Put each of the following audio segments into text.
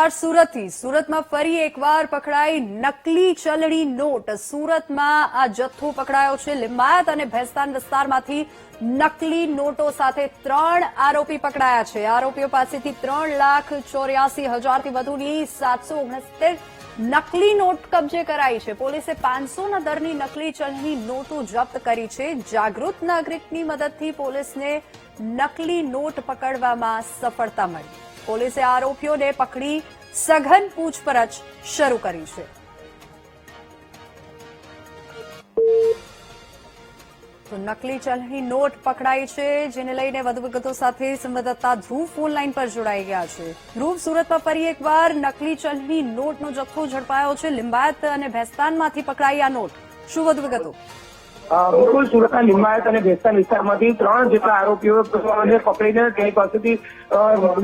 સમાચાર સુરતથી। સુરતમાં ફરી એકવાર પકડાઈ નકલી ચલણી નોટ। સુરતમાં આ જથ્થો પકડાયો છે। લિંબાયત અને ભેસ્તાન વિસ્તારમાંથી નકલી નોટો સાથે 3 આરોપી પકડાયા છે। આરોપીઓ પાસેથી 3,84,000થી વધુની 769 નકલી નોટ કબજે કરાઈ છે। પોલીસે 500ના દરની નકલી ચલણી નોટો જપ્ત કરી છે। જાગૃત નાગરિકની મદદથી પોલીસને નકલી નોટ પકડવામાં સફળતા મળી। પોલીસે આરોપીઓને પકડી સઘન પૂછપરછ શરૂ કરી છે। તો નકલી ચલણી નોટ પકડાઈ છે, જેને લઈને વધુ વિગતો સાથે સંવાદદાતા ધ્રુવ ફોન લાઈન પર જોડાઈ ગયા છે। ધ્રુવ, સુરતમાં ફરી એકવાર નકલી ચલણી નોટનો જથ્થો ઝડપાયો છે। લિંબાયત અને ભેસ્તાનમાંથી પકડાઈ આ નોટ, શું વધુ વિગતો? બિલકુલ, સુરતના લિંબાયત અને ભેસ્તાન વિસ્તારમાંથી 3 જેટલા આરોપીઓને પકડીને તેની પાસેથી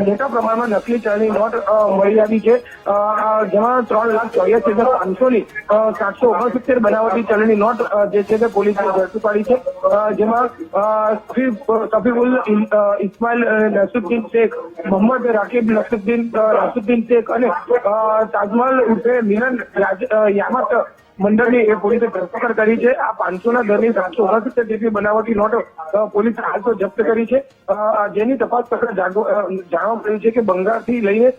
મોટા પ્રમાણમાં નકલી ચલણી નોટ મળી આવી છે। જેમાં 3,84,500ની 769 બનાવટી ચલણી નોટ જે છે તે પોલીસે ઝડપી પાડી છે। જેમાં સફીઉલ ઇસ્માઇલ નસરુદ્દીન શેખ, મોહમ્મદ રાકીબ નસરુદ્દીન શેખ અને તાજમલ ઉર્ફે મિલન યામત મંડળની એ પોલીસે ધરપકડ કરી છે। આ 500ના દરની 769 જેટલી બનાવટી નોટો પોલીસે હાલ તો જપ્ત કરી છે। જેની તપાસ કરતા જાણવા મળ્યું છે કે બંગાળથી લઈને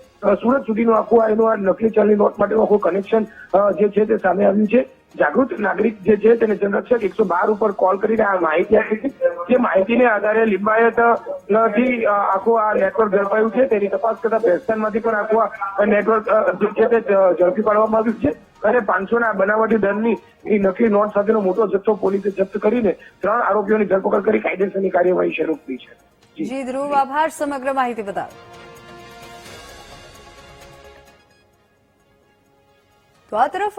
સુરત સુધીનું આખું એનું આ નકલી ચલણી નોટ માટેનું આખું કનેક્શન જે છે તે સામે આવ્યું છે। જાગૃત નાગરિક જે છે તેને જનરક્ષક 112 ઉપર કોલ કરીને આ માહિતી આપી છે। જે માહિતીને આધારે લિંબાયત થી આખું આ નેટવર્ક ઝડપાયું છે। તેની તપાસ કરતા ભેસ્તાનમાંથી પણ આખું આ નેટવર્ક જે છે તે ઝડપી પાડવામાં આવ્યું છે અને 500ના બનાવટી દરની નકલી નોટ સાથેનો મોટો જથ્થો પોલીસે જપ્ત કરીને 3 આરોપીઓની ધરપકડ કરી કાયદેસરની કાર્યવાહી શરૂ કરી છે। જી ધ્રુવ, આભાર સમગ્ર માહિતી બદલ। તો આ તરફ